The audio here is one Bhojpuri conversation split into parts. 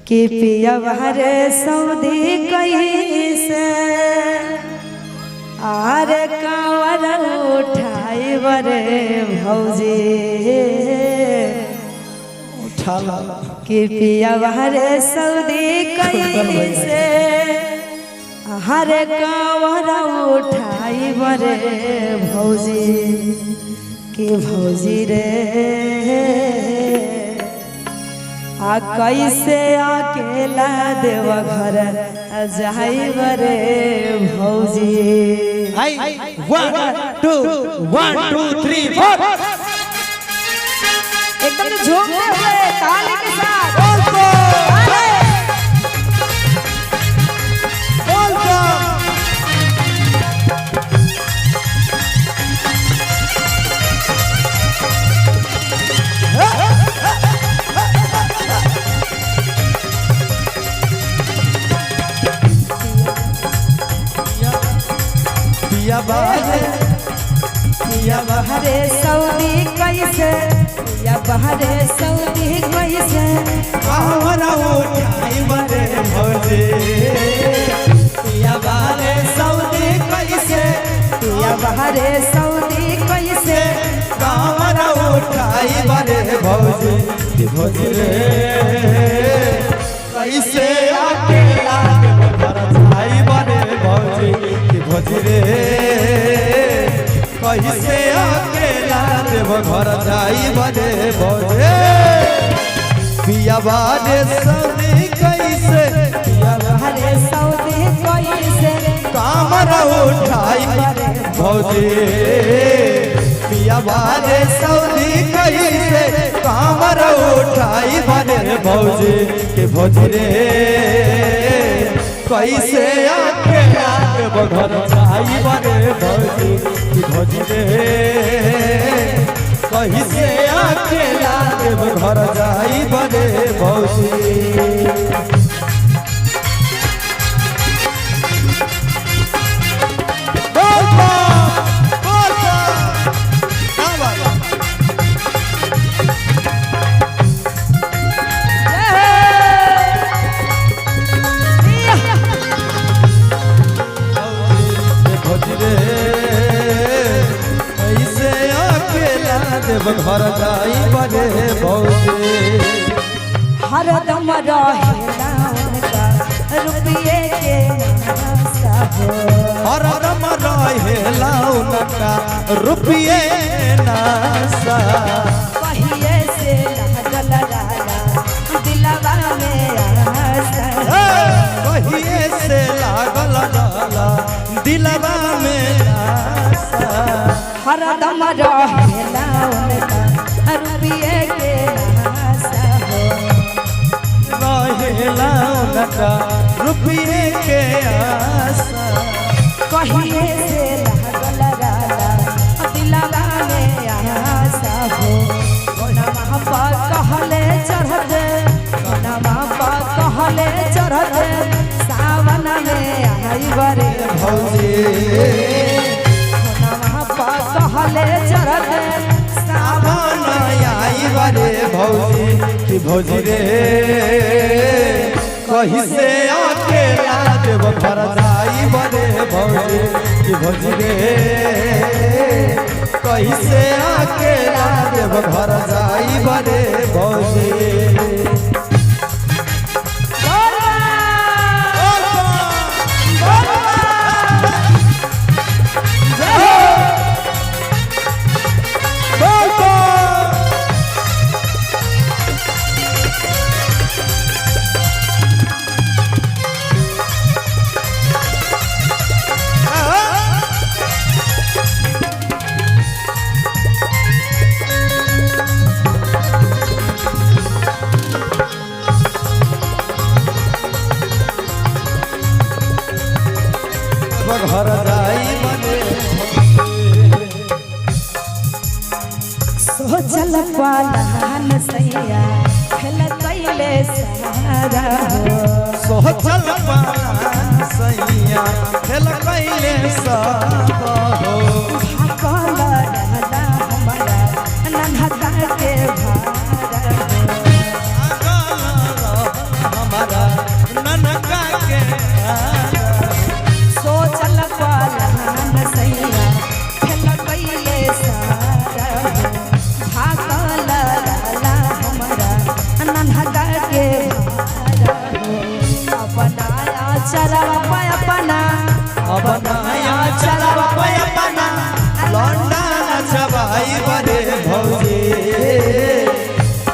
कि पिया बाहरे सऊदी कैसे आर कांवर उठाई बरे भौजी उठाला कि पिया बाहरे सऊदी कैसे हर कांवर उठाई बरे भौजी कि भौजी रे आ कैसे अकेला देव घर जाई बरे भौजी। 1 2 1 2 3 4 एकदम झूमते हुए ताली के साथ पिया बाहरे सऊदी कैसे पिया बाहरे सऊदी कैसे हमरा उठाई बरे भौजी पिया बाहरे सऊदी कैसे पिया बाहरे सऊदी कैसे हमरा उठाई बरे भौजी कि भौजी रे कैसे अकेला घर जाई बरे भौजी कि भौजी रे कैसे अकेला देव घर जाई बरे भौजी पिया बारे सऊदी कैसे पिया बाहरे सऊदी कैसे कामरा उठाई बरे भौजी पिया बारे सऊदी कैसे कामरा उठाई बरे भौजी के भौजी रे कैसे अकेला देव घर जाई बरे भौजी कि भौजी रे कैसे अकेला देव घर जाई बरे भौजी। देव घर जाई बरे भौजी हरदम रहेला उनका रुपये के नासा हो हरदम रहेला उनका रुपये नासा कहिए से लागल राला दिलवा में आसा कहिए से लागल राला दिलवा में आसा हरदम रहेला उनका रुपये के नासा हो रहेला उनका रुपये के आसा कहिए से लागल राला दिलवा में आसा हो नमः पर कहले चढ़ते नमः पर कहले चढ़ते सावन में आई बरे भौजी कहले चढ़ते सावन आई बरे भौजी कि भौजी रे कैसे अकेला देव घर जाई बरे भौजी कि भौजी रे कैसे अकेला देव घर जाई बरे भौजी। घर जाई बरे सोचल पालन सैया खेल कैले सारा हो सोचल सैया खेल कैले सब हो भाकल रहला हमारा नन्हा के भारा चलावा पाया पना अब नया चलावा पाया पना लौंडा नचवाई बरे भौजी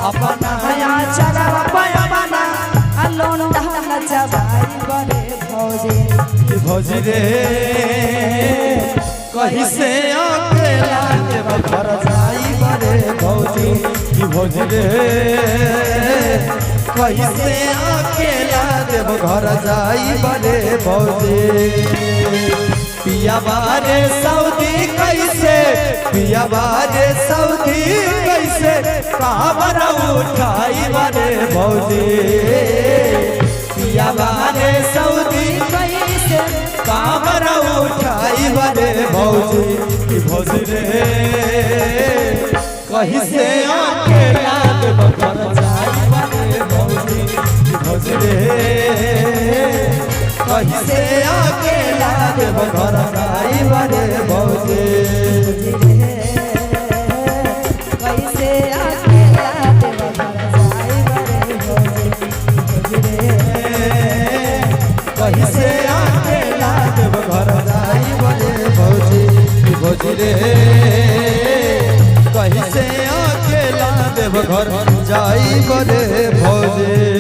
अपन नया चलावा पाया पना लोंडा नचवाई बरे भौजी भौजी रे कहीं से अकेला देव घर जाई बरे भौजी की भौजी रे कहीं से अकेला देव घर जाई बरे भौजी पिया बारे सऊदी कैसे पिया बारे सऊदी कैसे काबर उठाई बरे भौजी पिया बारे सऊदी कैसे काबर उठाई बरे भौजी की भौजी रे कहीं से अकेला देव घर जाई बरे भौजी की भौजी रे कहीं से अकेला देव घर जाई बरे भौजी कैसे अकेला देव घर जाई बरे भौजी कहीं से अकेला देव घर जाई बरे भौजी की भौजी रे कहीं से अकेला देव घर जाई बरे भौजी।